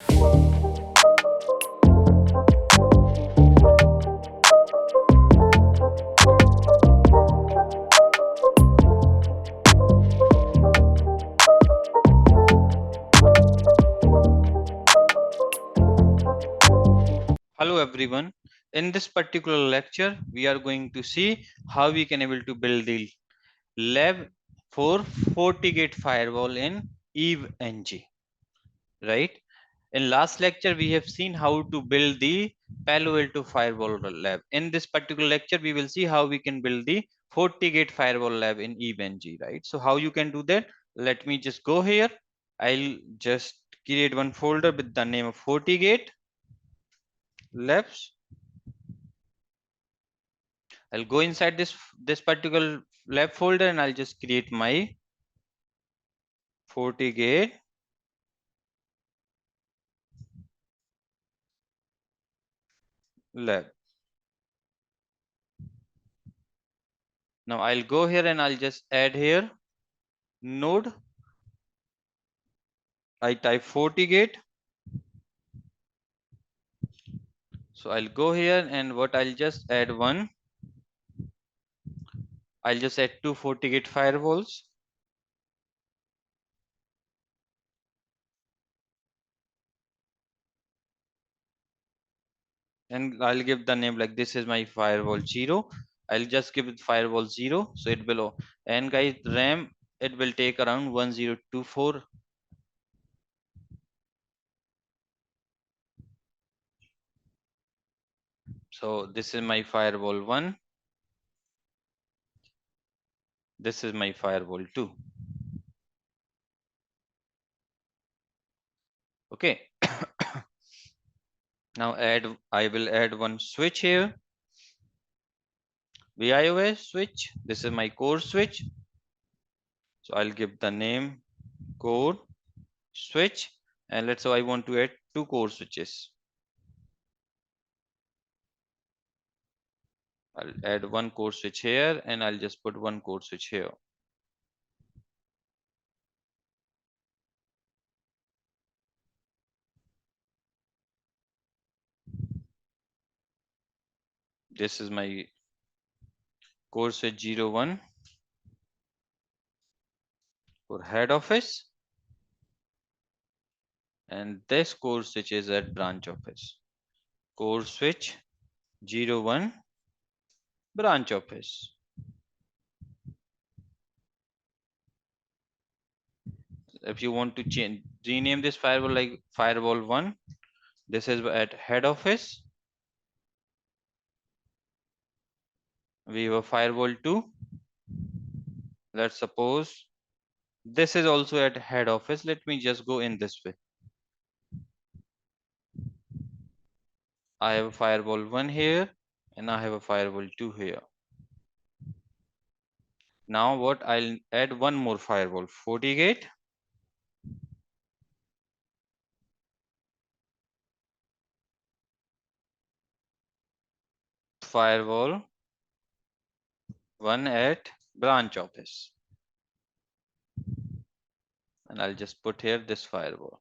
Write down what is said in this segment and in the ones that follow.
Hello everyone. In this particular lecture, we are going to see how we can able to build the lab for Fortigate firewall in Eve NG, right? In last lecture, we have seen how to build the Palo Alto firewall lab. In this particular lecture, we will see how we can build the Fortigate firewall lab in Eve NG, right? So how you can do that? Let me just go here. I'll just create one folder with the name of Fortigate labs. I'll go inside this particular lab folder and I'll just create my Fortigate lab. Now I'll go here and I'll just add here node. I type Fortigate. So I'll go here and what I'll just add one. I'll just add two Fortigate firewalls. And I'll give the name like this is my firewall 0. I'll just give it firewall 0. So it will, and guys, RAM, it will take around 1024. So this is my firewall 1. This is my firewall 2. Okay. Now I will add one switch here. VIOS switch. This is my core switch. So I'll give the name core switch. And let's say I want to add two core switches. I'll add one core switch here and I'll just put one core switch here. This is my core switch 01 for head office. And this core switch is at branch office. Core switch 01 branch office. If you want to change, rename this firewall like firewall 1, this is at head office. We have a firewall 2. Let's suppose this is also at head office. Let me just go in this way. I have a firewall 1 here and I have a firewall 2 here. Now what, I'll add one more firewall, Fortigate. Firewall 1 at branch office. And I'll just put here this firewall.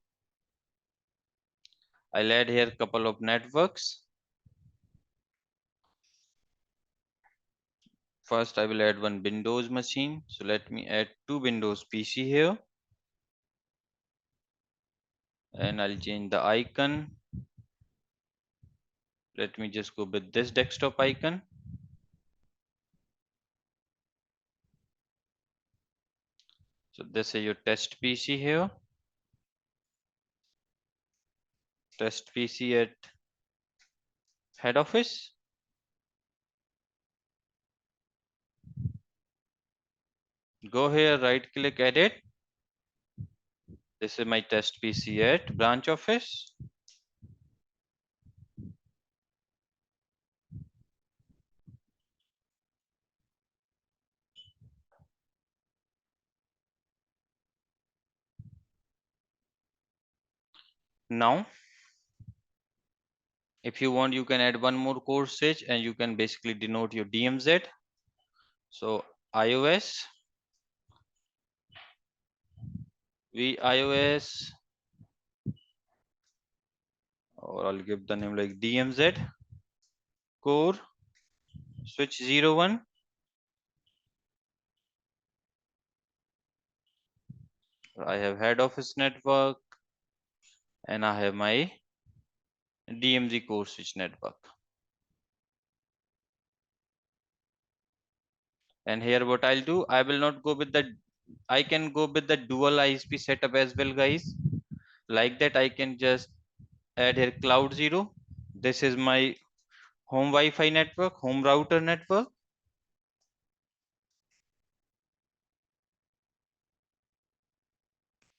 I'll add here a couple of networks. First, I will add one Windows machine. So let me add two Windows PC here. And I'll change the icon. Let me just go with this desktop icon. So this is your test PC here. Test PC at head office. Go here, right click, edit. This is my test PC at branch office. Now, if you want, you can add one more core switch and you can basically denote your DMZ. So iOS, VIOS or I'll give the name like DMZ core switch 01. I have head office network and I have my DMZ core switch network. And here what I'll do, I will not go with the, I can go with the dual ISP setup as well, guys. Like that, I can just add here cloud 0. This is my home Wi-Fi network, home router network.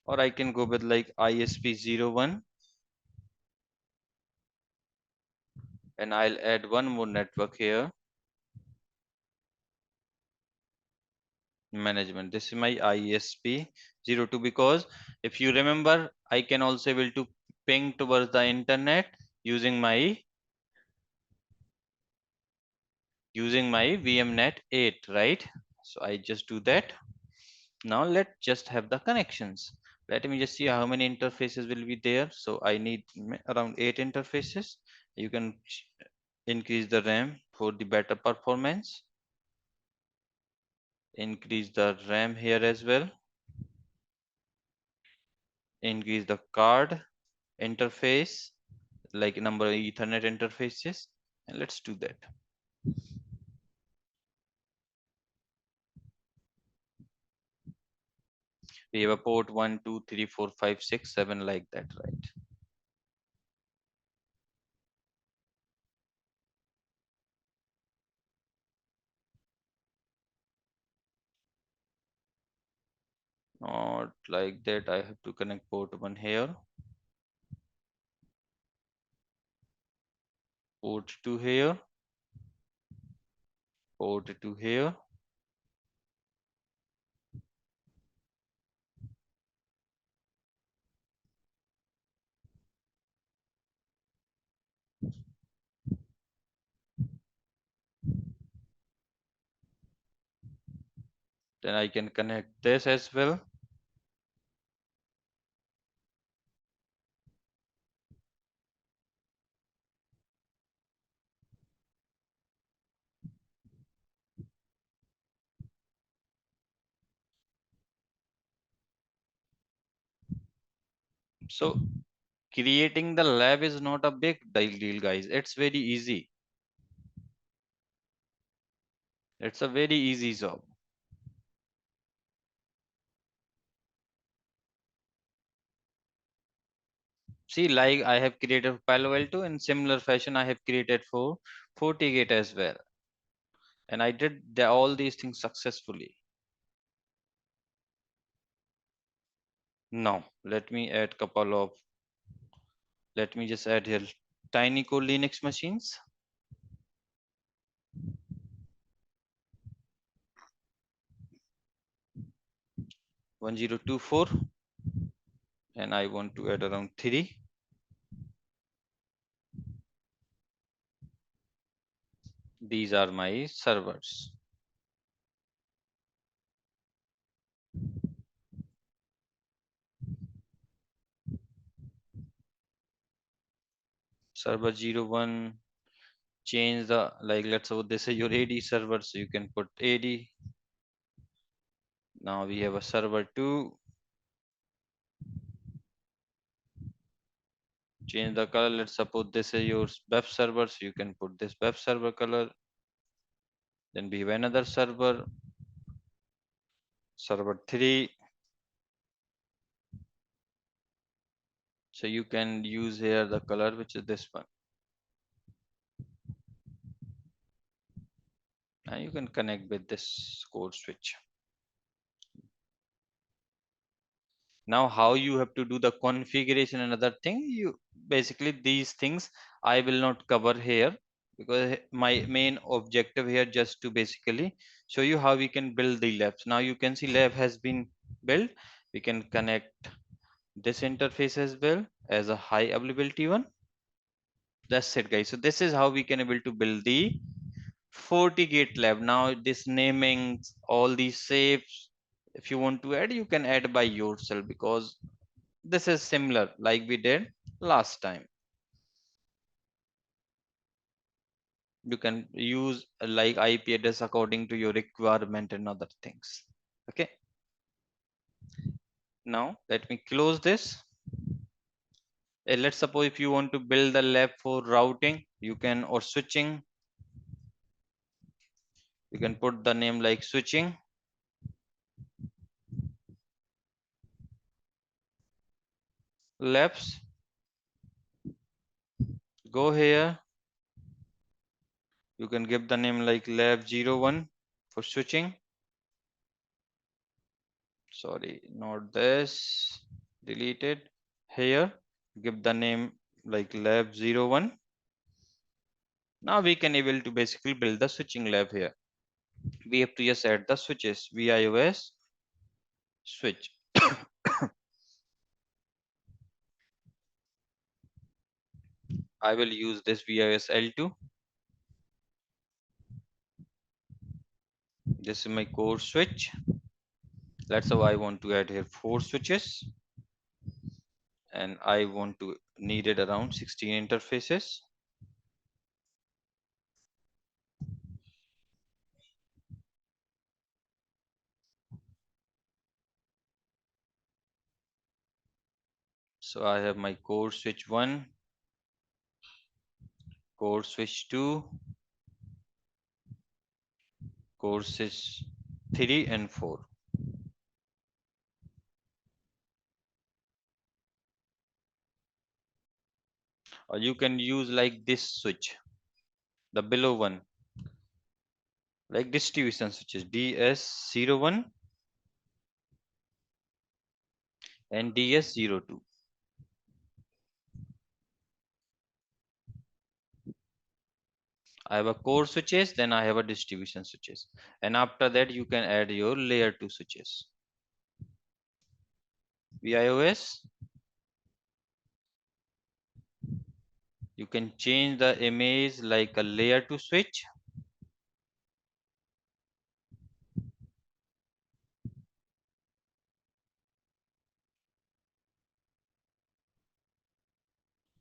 Or I can go with like ISP 01. And I'll add one more network here. Management. This is my ISP 02, because if you remember, I can also able to ping towards the internet using my VMnet 8, right? So I just do that. Now let's just have the connections. Let me just see how many interfaces will be there. So I need around 8 interfaces. You can increase the RAM for the better performance. Increase the RAM here as well. Increase the card interface, like number of Ethernet interfaces, and let's do that. We have a port 1, 2, 3, 4, 5, 6, 7, like that, right? Not like that. I have to connect port 1 here, port 2 here, port 2 here. Then I can connect this as well. So creating the lab is not a big deal, guys. It's very easy. It's a very easy job. See, like I have created Palo Alto, in similar fashion I have created for Fortigate as well. And I did all these things successfully. Now, let me add couple of, let me just add here tiny core Linux machines. 1024, and I want to add around 3. These are my servers. Server 01, change the, like let's say this is your AD server, so you can put AD. Now we have a server 2. Change the color. Let's suppose this is your web server, so you can put this web server color. Then we have another server, server 3. So you can use here the color, which is this one. And you can connect with this code switch. Now how you have to do the configuration and other thing, you basically these things I will not cover here, because my main objective here just to basically show you how we can build the labs. Now you can see lab has been built. We can connect this interface as well as a high availability one. That's it, guys. So this is how we can able to build the Fortigate lab. Now this naming, all these shapes, if you want to add, you can add by yourself, because this is similar like we did last time. You can use like IP address according to your requirement and other things. Okay. Now let me close this. Let's suppose if you want to build the lab for routing, you can, or switching, you can put the name like switching. Labs. Go here. You can give the name like lab 01 for switching. Sorry, not this. Deleted. Here, give the name like lab 01. Now we can able to basically build the switching lab here. We have to just add the switches. VIOS switch. I will use this VIOS L2. This is my core switch. That's how I want to add here 4 switches, and I want to need it around 16 interfaces. So I have my core switch 1, core switch 2, core switch 3 and 4. Or you can use like this switch, the below one, like distribution switches DS01 and DS02. I have a core switches, then I have a distribution switches, and after that you can add your layer 2 switches. VIOS, you can change the image like a layer 2 switch.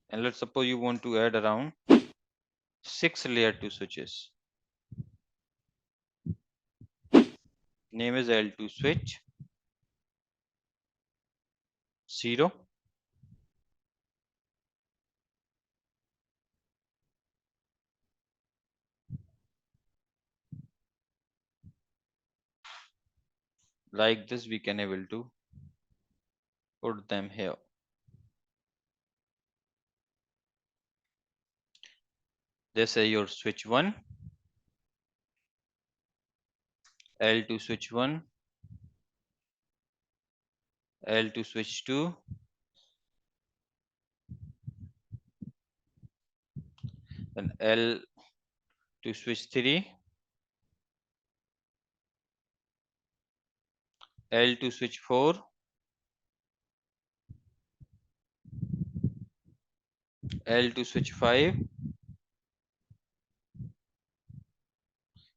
And let's suppose you want to add around 6 layer 2 switches. Name is L2 switch 0. Like this we can able to put them here. This is your switch 1, L2 switch 1, L2 switch 2, then L2 switch 3, L2 switch 4, L2 switch 5,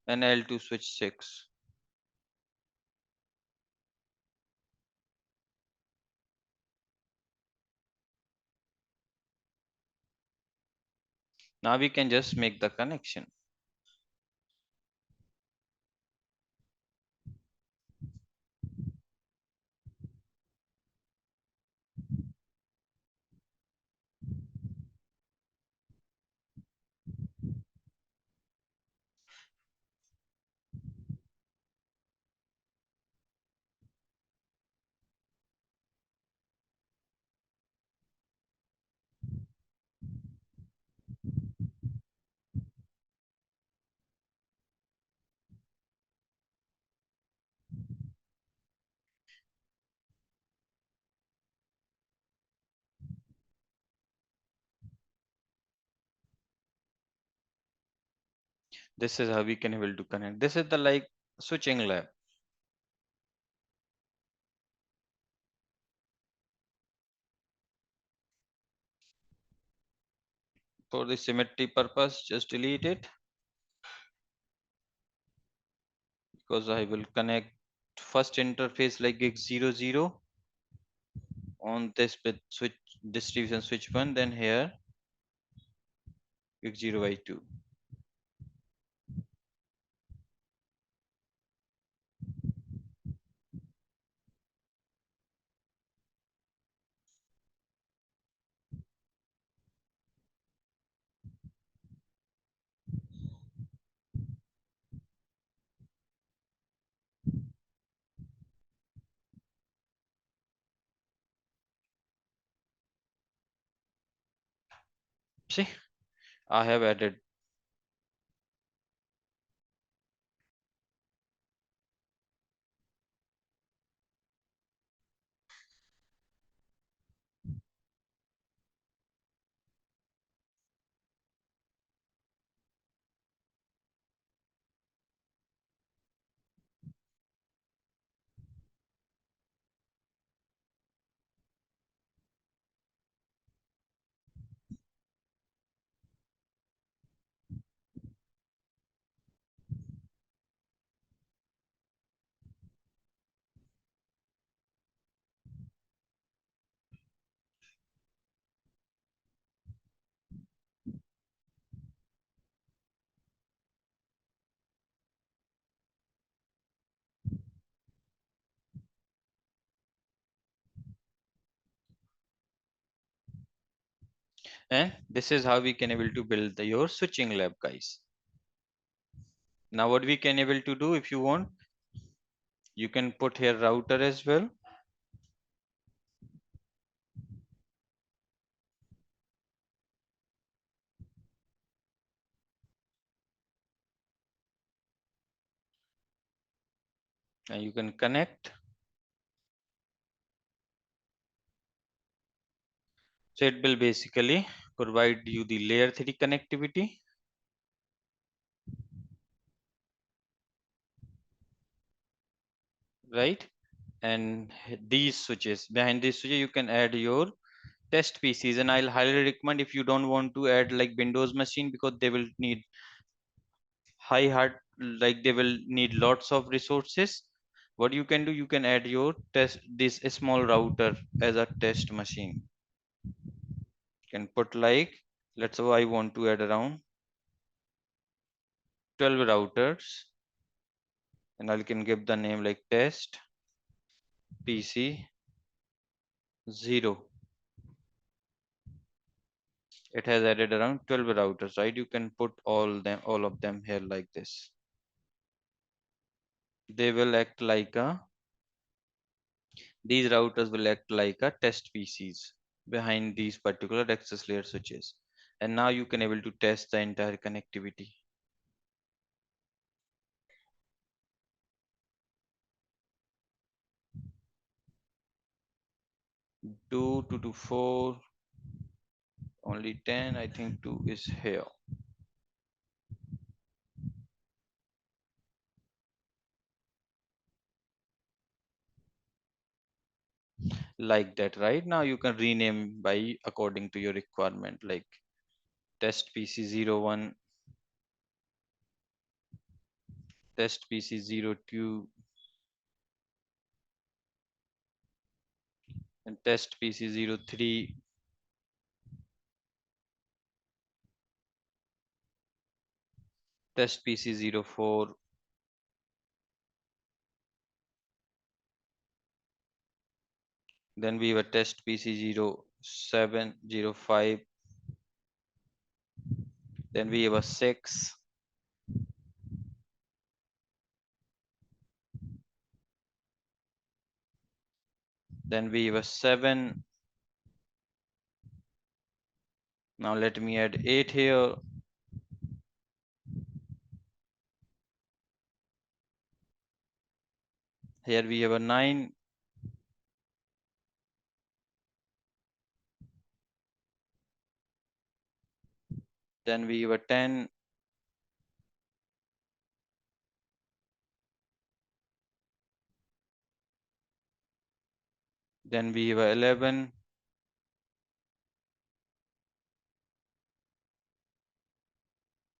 and L2 switch 6. Now we can just make the connection. This is how we can able to connect. This is the like switching lab. For the symmetry purpose, just delete it, because I will connect first interface like X00 on this bit switch distribution switch 1, then here X0 by 2. See, I have added. And this is how we can able to build your switching lab, guys. Now what we can able to do, if you want, you can put here router as well. And you can connect. So it will basically provide you the layer 3 connectivity, right? And these switches, behind these switches, you can add your test PCs. And I'll highly recommend, if you don't want to add like Windows machine, because they will need high hard, like they will need lots of resources. What you can do, you can add your test, this small router as a test machine. You can put like, let's say I want to add around 12 routers, and I can give the name like test PC 0. It has added around 12 routers, right? You can put all of them here like this. They will act like a, these routers will act like a test PCs behind these particular access layer switches. And now you can able to test the entire connectivity. 2, 2 to 4, only 10. I think 2 is here. Like that, right? Now you can rename by according to your requirement, like test PC 01, test PC 02, and test PC 03, test PC 04, then we have a test PC 07, 05, then we have a 6, then we have a 7. Now let me add 8 here. Here we have a 9. Then we have a 10. Then we have a 11.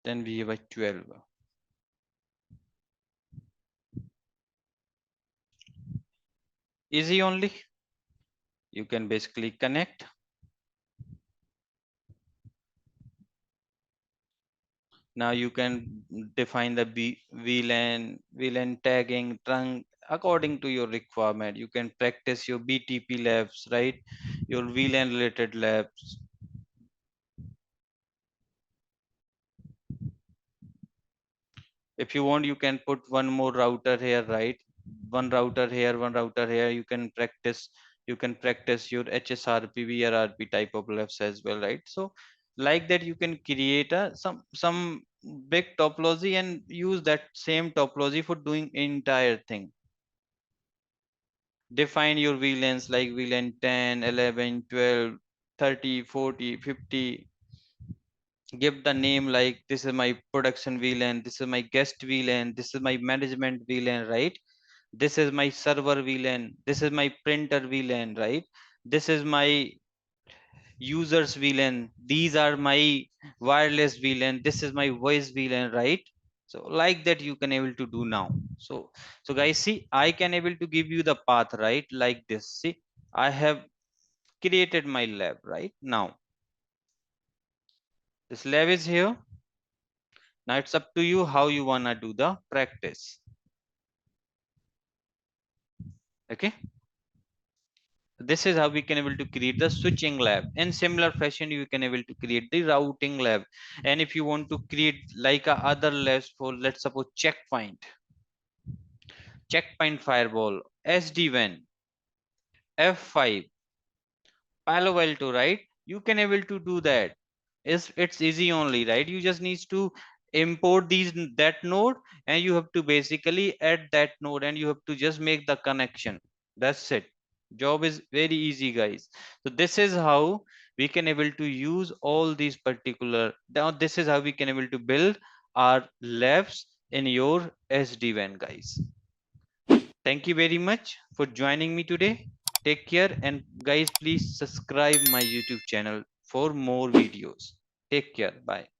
Then we have a 12. Easy only. You can basically connect. Now you can define the VLAN tagging, trunk according to your requirement. You can practice your BTP labs, right? Your VLAN related labs. If you want, you can put one more router here, right? One router here, one router here. You can practice. You can practice your HSRP, VRRP type of labs as well, right? So Like that you can create a some big topology and use that same topology for doing entire thing. Define your VLANs like VLAN 10, 11, 12, 30, 40, 50. Give the name like this is my production VLAN, this is my guest VLAN, this is my management VLAN, right? This is my server VLAN, this is my printer VLAN, right? This is my users VLAN, these are my wireless VLAN, this is my voice VLAN, right? So like that you can able to do now. So guys, see, I can able to give you the path, right? Like this, see, I have created my lab. Right now this lab is here. Now it's up to you how you wanna do the practice. Okay, this is how we can able to create the switching lab. In similar fashion you can able to create the routing lab. And if you want to create like a other labs for, let's suppose, checkpoint firewall, SD-WAN, F5, Palo Alto, right? You can able to do that. It's easy only, right? You just needs to import these that node, and you have to basically add that node, and you have to just make the connection. That's it. Job is very easy, guys. So this is how we can able to use all these particular. Now this is how we can able to build our labs in your SD-WAN, guys. Thank you very much for joining me today. Take care, and guys, please subscribe my YouTube channel for more videos. Take care. Bye.